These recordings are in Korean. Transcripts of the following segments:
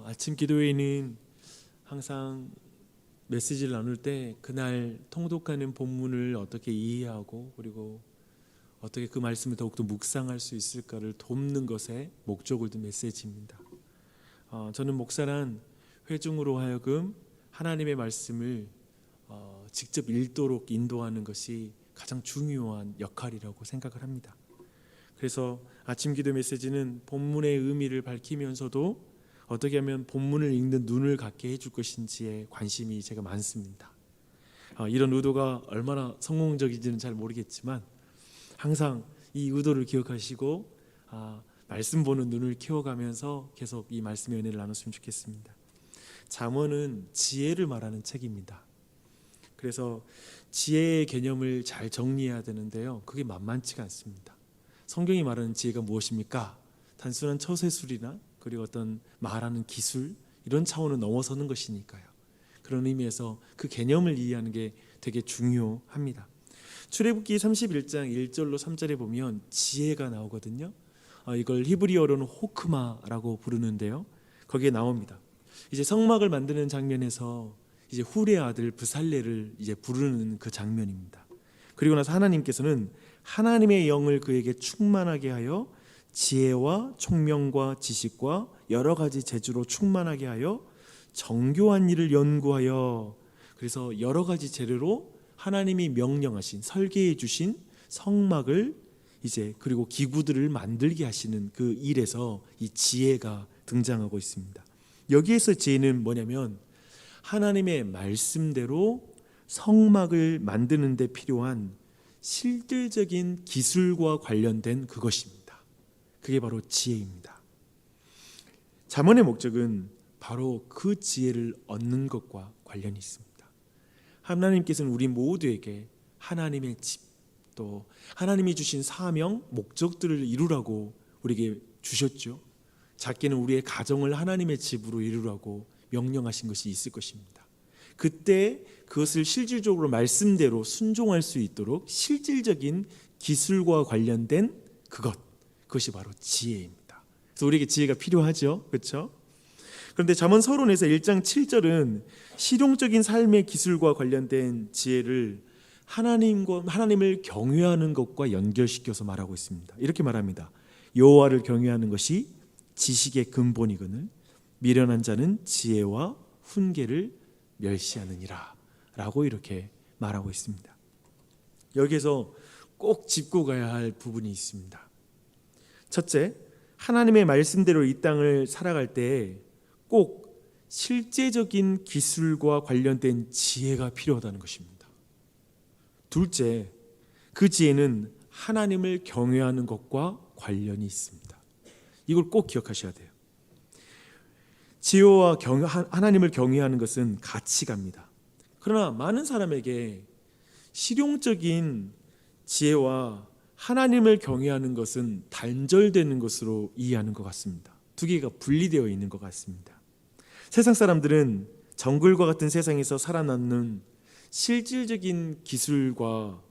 아침 기도회는 항상 메시지를 나눌 때 그날 통독하는 본문을 어떻게 이해하고 그리고 어떻게 그 말씀을 더욱더 묵상할 수 있을까를 돕는 것에 목적을 둔 메시지입니다. 저는 목사란 회중으로 하여금 하나님의 말씀을 직접 읽도록 인도하는 것이 가장 중요한 역할이라고 생각을 합니다. 그래서 아침 기도 메시지는 본문의 의미를 밝히면서도 어떻게 하면 본문을 읽는 눈을 갖게 해줄 것인지에 관심이 제가 많습니다. 이런 의도가 얼마나 성공적인지는 잘 모르겠지만 항상 이 의도를 기억하시고 말씀 보는 눈을 키워가면서 계속 이 말씀의 은혜를 나눴으면 좋겠습니다. 잠언은 지혜를 말하는 책입니다. 그래서 지혜의 개념을 잘 정리해야 되는데요, 그게 만만치가 않습니다. 성경이 말하는 지혜가 무엇입니까? 단순한 처세술이나 그리고 어떤 말하는 기술, 이런 차원을 넘어서는 것이니까요. 그런 의미에서 그 개념을 이해하는 게 되게 중요합니다. 출애굽기 31장 1절로 3절에 보면 지혜가 나오거든요. 이걸 히브리어로는 호크마라고 부르는데요, 거기에 나옵니다. 이제 성막을 만드는 장면에서 이제 훌의 아들 브살레를 이제 부르는 그 장면입니다. 그리고 나서 하나님께서는 하나님의 영을 그에게 충만하게 하여 지혜와 총명과 지식과 여러 가지 재주로 충만하게 하여 정교한 일을 연구하여, 그래서 여러 가지 재료로 하나님이 명령하신, 설계해 주신 성막을 이제 그리고 기구들을 만들게 하시는 그 일에서 이 지혜가 등장하고 있습니다. 여기에서 지혜는 뭐냐면 하나님의 말씀대로 성막을 만드는 데 필요한 실질적인 기술과 관련된 그것입니다. 그게 바로 지혜입니다. 잠언의 목적은 바로 그 지혜를 얻는 것과 관련이 있습니다. 하나님께서는 우리 모두에게 하나님의 집, 또 하나님이 주신 사명, 목적들을 이루라고 우리에게 주셨죠. 작게는 우리의 가정을 하나님의 집으로 이루라고 명령하신 것이 있을 것입니다. 그때 그것을 실질적으로 말씀대로 순종할 수 있도록 실질적인 기술과 관련된 그것이 바로 지혜입니다. 그래서 우리에게 지혜가 필요하죠, 그렇죠? 그런데 잠언 서론에서 1장 7절은 실용적인 삶의 기술과 관련된 지혜를 하나님을 경외하는 것과 연결시켜서 말하고 있습니다. 이렇게 말합니다. 여호와를 경외하는 것이 지식의 근본이거늘 미련한 자는 지혜와 훈계를 멸시하느니라 라고 이렇게 말하고 있습니다. 여기에서 꼭 짚고 가야 할 부분이 있습니다. 첫째, 하나님의 말씀대로 이 땅을 살아갈 때 꼭 실제적인 기술과 관련된 지혜가 필요하다는 것입니다. 둘째, 그 지혜는 하나님을 경외하는 것과 관련이 있습니다. 이걸 꼭 기억하셔야 돼요. 지혜와 하나님을 경외하는 것은 가치가입니다. 그러나 많은 사람에게 실용적인 지혜와 하나님을 경외하는 것은 단절되는 것으로 이해하는 것 같습니다. 두 개가 분리되어 있는 것 같습니다. 세상 사람들은 정글과 같은 세상에서 살아남는 실질적인 기술과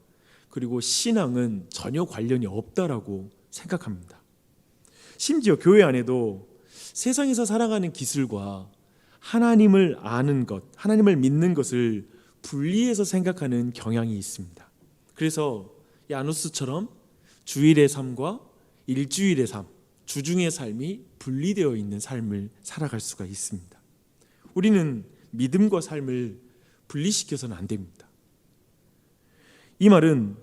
그리고 신앙은 전혀 관련이 없다라고 생각합니다. 심지어 교회 안에도 세상에서 살아가는 기술과 하나님을 아는 것, 하나님을 믿는 것을 분리해서 생각하는 경향이 있습니다. 그래서 야누스처럼 주일의 삶과 일주일의 삶, 주중의 삶이 분리되어 있는 삶을 살아갈 수가 있습니다. 우리는 믿음과 삶을 분리시켜서는 안 됩니다. 이 말은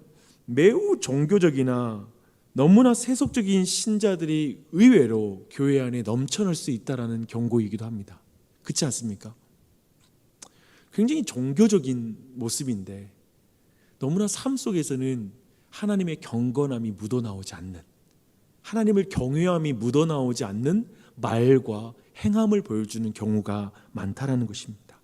매우 종교적이나 너무나 세속적인 신자들이 의외로 교회 안에 넘쳐날 수 있다는 경고이기도 합니다. 그렇지 않습니까? 굉장히 종교적인 모습인데 너무나 삶 속에서는 하나님의 경건함이 묻어나오지 않는, 하나님을 경외함이 묻어나오지 않는 말과 행함을 보여주는 경우가 많다라는 것입니다.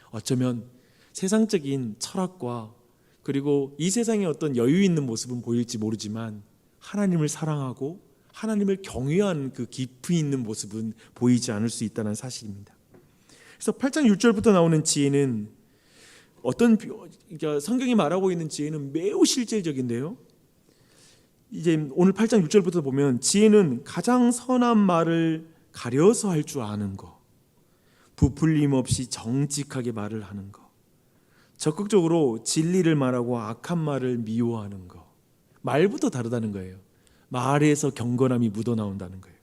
어쩌면 세상적인 철학과 그리고 이 세상의 어떤 여유 있는 모습은 보일지 모르지만 하나님을 사랑하고 하나님을 경외하는 그 깊이 있는 모습은 보이지 않을 수 있다는 사실입니다. 그래서 8장 6절부터 나오는 지혜는 성경이 말하고 있는 지혜는 매우 실질적인데요, 이제 오늘 8장 6절부터 보면 지혜는 가장 선한 말을 가려서 할 줄 아는 거, 부풀림 없이 정직하게 말을 하는 거, 적극적으로 진리를 말하고 악한 말을 미워하는 거. 말부터 다르다는 거예요. 말에서 경건함이 묻어나온다는 거예요.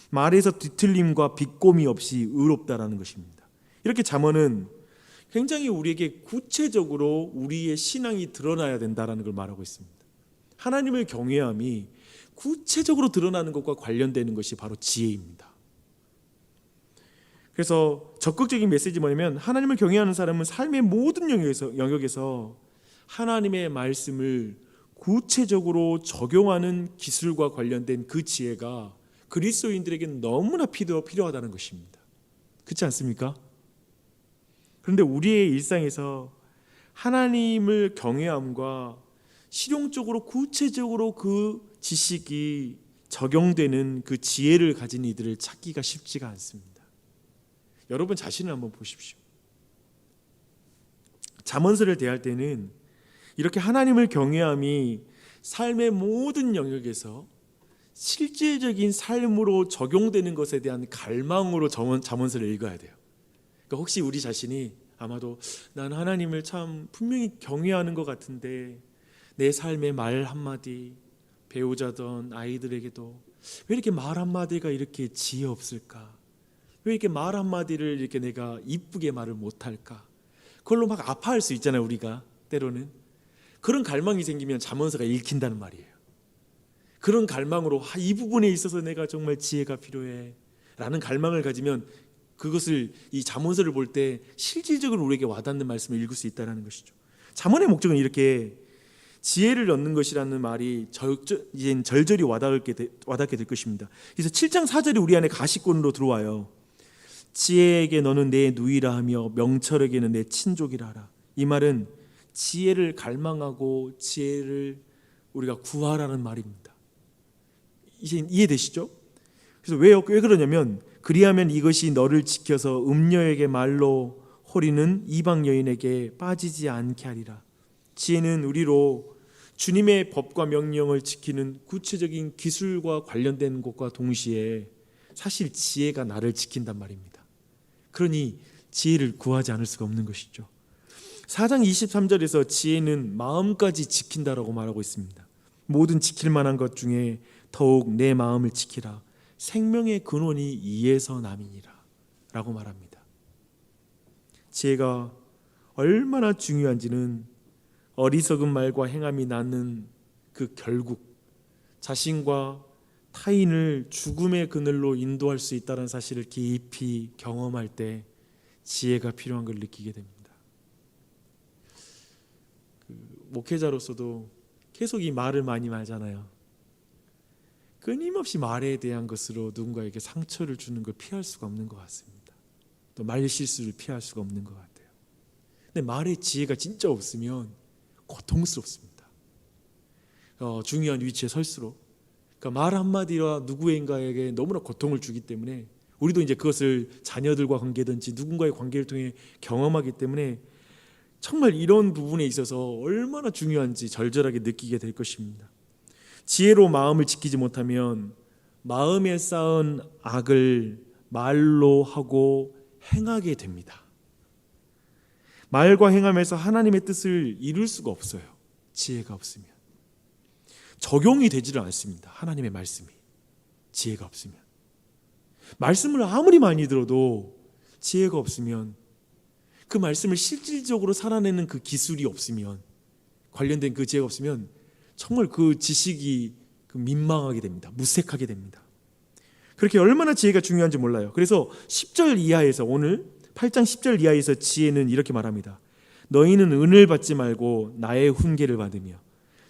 말에서 뒤틀림과 비꼬미 없이 의롭다라는 것입니다. 이렇게 잠언은 굉장히 우리에게 구체적으로 우리의 신앙이 드러나야 된다는 걸 말하고 있습니다. 하나님을 경외함이 구체적으로 드러나는 것과 관련되는 것이 바로 지혜입니다. 그래서 적극적인 메시지 뭐냐면, 하나님을 경외하는 사람은 삶의 모든 영역에서 하나님의 말씀을 구체적으로 적용하는 기술과 관련된 그 지혜가 그리스도인들에게 너무나 필요하다는 것입니다. 그렇지 않습니까? 그런데 우리의 일상에서 하나님을 경외함과 실용적으로 구체적으로 그 지식이 적용되는 그 지혜를 가진 이들을 찾기가 쉽지가 않습니다. 여러분 자신을 한번 보십시오. 잠언서를 대할 때는 이렇게 하나님을 경외함이 삶의 모든 영역에서 실질적인 삶으로 적용되는 것에 대한 갈망으로 잠언서를 읽어야 돼요. 그러니까 혹시 우리 자신이 아마도 난 하나님을 참 분명히 경외하는 것 같은데 내 삶의 말 한마디, 배우자든 아이들에게도 왜 이렇게 말 한마디가 이렇게 지혜 없을까? 왜 이렇게 말 한마디를 이렇게 내가 이쁘게 말을 못할까? 그걸로 막 아파할 수 있잖아요, 우리가 때로는. 그런 갈망이 생기면 잠언서가 읽힌다는 말이에요. 그런 갈망으로 이 부분에 있어서 내가 정말 지혜가 필요해 라는 갈망을 가지면 그것을 이 잠언서를 볼 때 실질적으로 우리에게 와닿는 말씀을 읽을 수 있다는 것이죠. 잠언의 목적은 이렇게 지혜를 얻는 것이라는 말이 절절히 와닿게 될 것입니다. 그래서 7장 4절이 우리 안에 가시권으로 들어와요. 지혜에게 너는 내 누이라 하며 명철에게는 내 친족이라 하라. 이 말은 지혜를 갈망하고 지혜를 우리가 구하라는 말입니다. 이제 이해되시죠? 그래서 왜 그러냐면, 그리하면 이것이 너를 지켜서 음녀에게 말로 호리는 이방 여인에게 빠지지 않게 하리라. 지혜는 우리로 주님의 법과 명령을 지키는 구체적인 기술과 관련된 것과 동시에 사실 지혜가 나를 지킨단 말입니다. 그러니 지혜를 구하지 않을 수가 없는 것이죠. 4장 23절에서 지혜는 마음까지 지킨다라고 말하고 있습니다. 모든 지킬 만한 것 중에 더욱 내 마음을 지키라. 생명의 근원이 이에서 남이니라 라고 말합니다. 지혜가 얼마나 중요한지는 어리석은 말과 행함이 낳는 그 결국, 자신과 타인을 죽음의 그늘로 인도할 수 있다는 사실을 깊이 경험할 때 지혜가 필요한 걸 느끼게 됩니다. 목회자로서도 계속 이 말을 많이 하잖아요. 끊임없이 말에 대한 것으로 누군가에게 상처를 주는 걸 피할 수가 없는 것 같습니다. 또 말 실수를 피할 수가 없는 것 같아요. 근데 말의 지혜가 진짜 없으면 고통스럽습니다. 중요한 위치에 설수록, 그러니까 말 한마디가 누구인가에게 너무나 고통을 주기 때문에 우리도 이제 그것을 자녀들과 관계든지 누군가의 관계를 통해 경험하기 때문에 정말 이런 부분에 있어서 얼마나 중요한지 절절하게 느끼게 될 것입니다. 지혜로 마음을 지키지 못하면 마음에 쌓은 악을 말로 하고 행하게 됩니다. 말과 행함에서 하나님의 뜻을 이룰 수가 없어요. 지혜가 없으면 적용이 되지를 않습니다. 하나님의 말씀이 지혜가 없으면, 말씀을 아무리 많이 들어도 지혜가 없으면, 그 말씀을 실질적으로 살아내는 그 기술이 없으면, 관련된 그 지혜가 없으면 정말 그 지식이 민망하게 됩니다. 무색하게 됩니다. 그렇게 얼마나 지혜가 중요한지 몰라요. 그래서 10절 이하에서, 오늘 8장 10절 이하에서 지혜는 이렇게 말합니다. 너희는 은을 받지 말고 나의 훈계를 받으며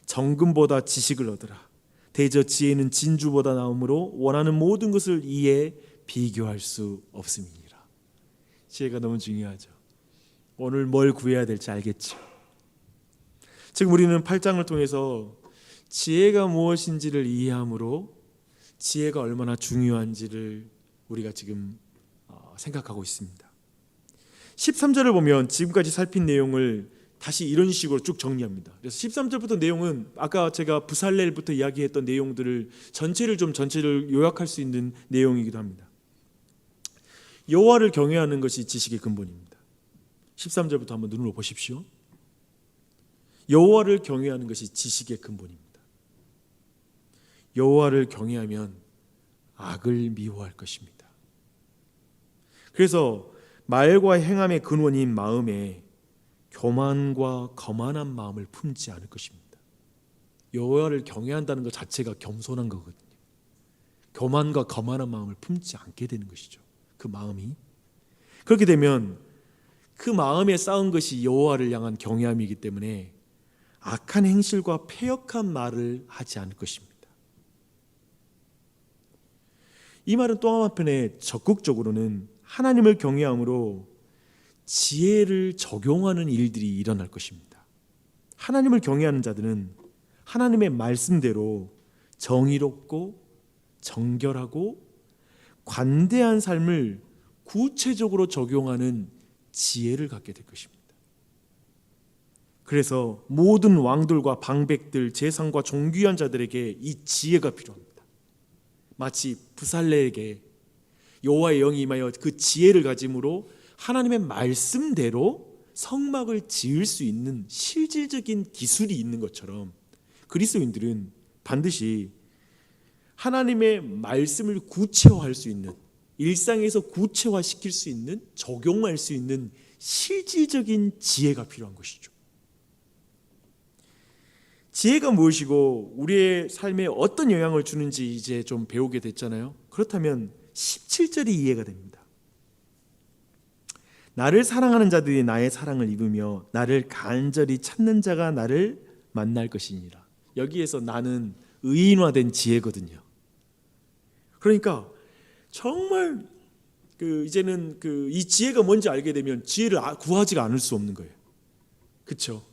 정금보다 지식을 얻으라. 대저 지혜는 진주보다 나음으로 원하는 모든 것을 이에 비교할 수 없음이니라. 지혜가 너무 중요하죠. 오늘 뭘 구해야 될지 알겠죠. 지금 우리는 8장을 통해서 지혜가 무엇인지를 이해함으로 지혜가 얼마나 중요한지를 우리가 지금 생각하고 있습니다. 13절을 보면 지금까지 살핀 내용을 다시 이런 식으로 쭉 정리합니다. 그래서 13절부터 내용은 아까 제가 부살렐부터 이야기했던 내용들을 전체를 요약할 수 있는 내용이기도 합니다. 여호와를 경외하는 것이 지식의 근본입니다. 13절부터 한번 눈으로 보십시오. 여호와를 경외하는 것이 지식의 근본입니다. 여호와를 경외하면 악을 미워할 것입니다. 그래서 말과 행함의 근원인 마음에 교만과 거만한 마음을 품지 않을 것입니다. 여호와를 경외한다는 것 자체가 겸손한 거거든요. 교만과 거만한 마음을 품지 않게 되는 것이죠. 그 마음이 그렇게 되면 그 마음에 쌓은 것이 여호와를 향한 경외함이기 때문에 악한 행실과 패역한 말을 하지 않을 것입니다. 이 말은 또 한편에 적극적으로는 하나님을 경외함으로 지혜를 적용하는 일들이 일어날 것입니다. 하나님을 경외하는 자들은 하나님의 말씀대로 정의롭고 정결하고 관대한 삶을 구체적으로 적용하는 지혜를 갖게 될 것입니다. 그래서 모든 왕들과 방백들, 재상과 존귀한 자들에게 이 지혜가 필요합니다. 마치 부살레에게 여호와의 영이 임하여 그 지혜를 가짐으로 하나님의 말씀대로 성막을 지을 수 있는 실질적인 기술이 있는 것처럼 그리스도인들은 반드시 하나님의 말씀을 구체화할 수 있는, 일상에서 구체화시킬 수 있는, 적용할 수 있는 실질적인 지혜가 필요한 것이죠. 지혜가 무엇이고 우리의 삶에 어떤 영향을 주는지 이제 좀 배우게 됐잖아요. 그렇다면 17절이 이해가 됩니다. 나를 사랑하는 자들이 나의 사랑을 입으며 나를 간절히 찾는 자가 나를 만날 것이니라. 여기에서 나는 의인화된 지혜거든요. 그러니까 정말 이제는 이 지혜가 뭔지 알게 되면 지혜를 구하지가 않을 수 없는 거예요. 그렇죠?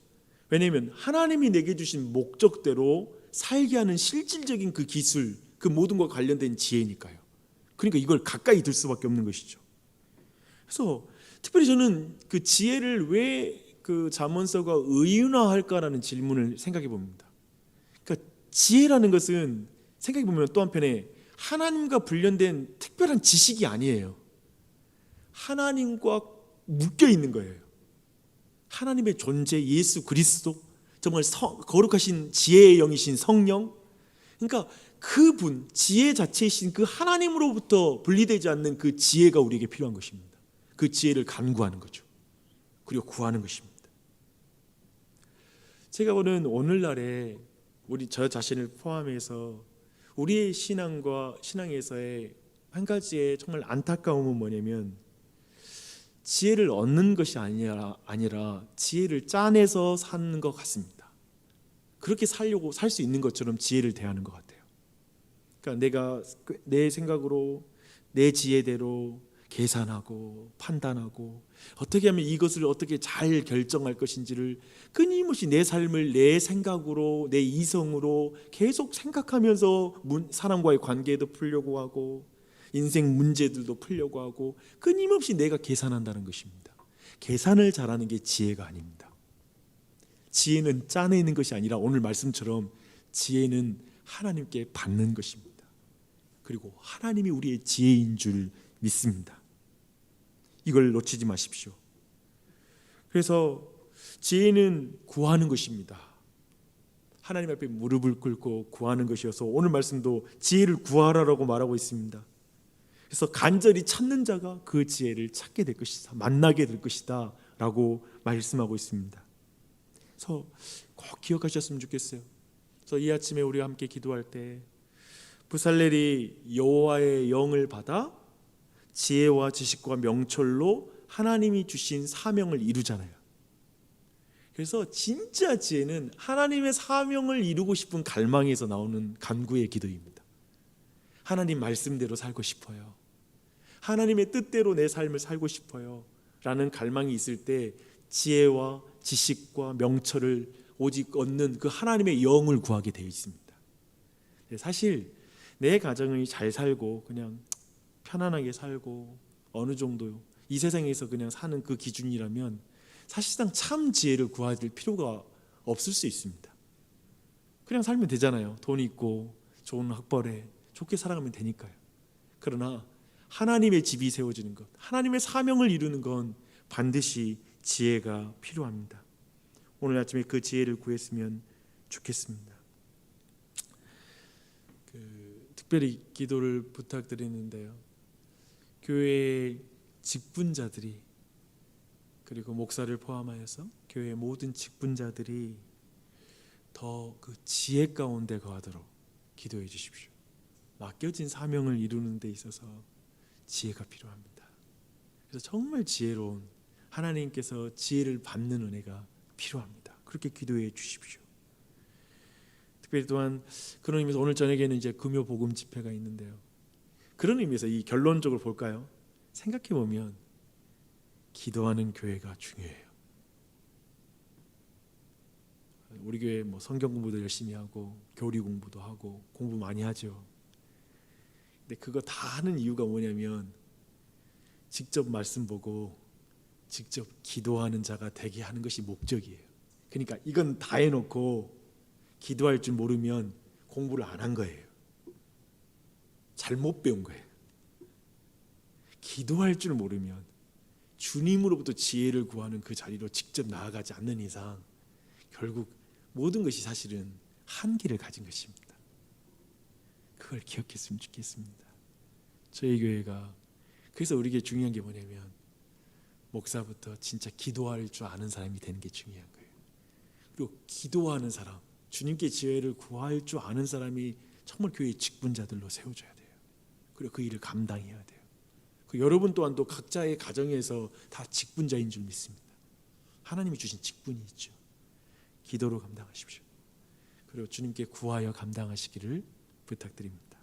왜냐하면 하나님이 내게 주신 목적대로 살게 하는 실질적인 그 기술, 그 모든 것과 관련된 지혜니까요. 그러니까 이걸 가까이 들 수밖에 없는 것이죠. 그래서 특별히 저는 그 지혜를 왜 그 잠언서가 의인화할까라는 질문을 생각해 봅니다. 그러니까 지혜라는 것은 생각해 보면 또 한편에 하나님과 관련된 특별한 지식이 아니에요. 하나님과 묶여 있는 거예요. 하나님의 존재, 예수 그리스도, 정말 거룩하신 지혜의 영이신 성령, 그러니까 그분, 지혜 자체이신 그 하나님으로부터 분리되지 않는 그 지혜가 우리에게 필요한 것입니다. 그 지혜를 간구하는 거죠. 그리고 구하는 것입니다. 제가 보는 오늘날에 저 자신을 포함해서 우리의 신앙에서의 한 가지의 정말 안타까움은 뭐냐면 지혜를 얻는 것이 아니라 지혜를 짜내서 사는 것 같습니다. 그렇게 살려고 살 수 있는 것처럼 지혜를 대하는 것 같아요. 그러니까 내가 내 생각으로 내 지혜대로 계산하고 판단하고 어떻게 하면 이것을 어떻게 잘 결정할 것인지를 끊임없이 내 삶을 내 생각으로 내 이성으로 계속 생각하면서 사람과의 관계도 풀려고 하고 인생 문제들도 풀려고 하고 끊임없이 내가 계산한다는 것입니다. 계산을 잘하는 게 지혜가 아닙니다. 지혜는 짜내는 것이 아니라 오늘 말씀처럼 지혜는 하나님께 받는 것입니다. 그리고 하나님이 우리의 지혜인 줄 믿습니다. 이걸 놓치지 마십시오. 그래서 지혜는 구하는 것입니다. 하나님 앞에 무릎을 꿇고 구하는 것이어서 오늘 말씀도 지혜를 구하라라고 말하고 있습니다. 그래서 간절히 찾는 자가 그 지혜를 찾게 될 것이다, 만나게 될 것이다 라고 말씀하고 있습니다. 그래서 꼭 기억하셨으면 좋겠어요. 그래서 이 아침에 우리가 함께 기도할 때 부살렐이 여호와의 영을 받아 지혜와 지식과 명철로 하나님이 주신 사명을 이루잖아요. 그래서 진짜 지혜는 하나님의 사명을 이루고 싶은 갈망에서 나오는 간구의 기도입니다. 하나님 말씀대로 살고 싶어요. 하나님의 뜻대로 내 삶을 살고 싶어요 라는 갈망이 있을 때 지혜와 지식과 명철을 오직 얻는 그 하나님의 영을 구하게 되어 있습니다. 사실 내 가정이 잘 살고 그냥 편안하게 살고 어느 정도 이 세상에서 그냥 사는 그 기준이라면 사실상 참 지혜를 구할 필요가 없을 수 있습니다. 그냥 살면 되잖아요. 돈이 있고 좋은 학벌에 좋게 살아가면 되니까요. 그러나 하나님의 집이 세워지는 것, 하나님의 사명을 이루는 건 반드시 지혜가 필요합니다. 오늘 아침에 그 지혜를 구했으면 좋겠습니다. 특별히 기도를 부탁드리는데요. 교회의 직분자들이, 그리고 목사를 포함하여서 교회의 모든 직분자들이 더 그 지혜 가운데 거하도록 기도해 주십시오. 맡겨진 사명을 이루는 데 있어서 지혜가 필요합니다. 그래서 정말 지혜로운, 하나님께서 지혜를 받는 은혜가 필요합니다. 그렇게 기도해 주십시오. 특별히 또한 그런 의미에서 오늘 저녁에는 이제 금요 복음 집회가 있는데요. 그런 의미에서 이 결론적으로 볼까요? 생각해 보면 기도하는 교회가 중요해요. 우리 교회 뭐 성경 공부도 열심히 하고 교리 공부도 하고 공부 많이 하죠. 근데 그거 다 하는 이유가 뭐냐면 직접 말씀 보고 직접 기도하는 자가 되게 하는 것이 목적이에요. 그러니까 이건 다 해놓고 기도할 줄 모르면 공부를 안 한 거예요. 잘못 배운 거예요. 기도할 줄 모르면, 주님으로부터 지혜를 구하는 그 자리로 직접 나아가지 않는 이상 결국 모든 것이 사실은 한계를 가진 것입니다. 그걸 기억했으면 좋겠습니다. 저희 교회가, 그래서 우리에게 중요한 게 뭐냐면 목사부터 진짜 기도할 줄 아는 사람이 되는 게 중요한 거예요. 그리고 기도하는 사람, 주님께 지혜를 구할 줄 아는 사람이 정말 교회의 직분자들로 세워져야 돼요. 그리고 그 일을 감당해야 돼요. 여러분 또한 또 각자의 가정에서 다 직분자인 줄 믿습니다. 하나님이 주신 직분이 있죠. 기도로 감당하십시오. 그리고 주님께 구하여 감당하시기를 부탁드립니다.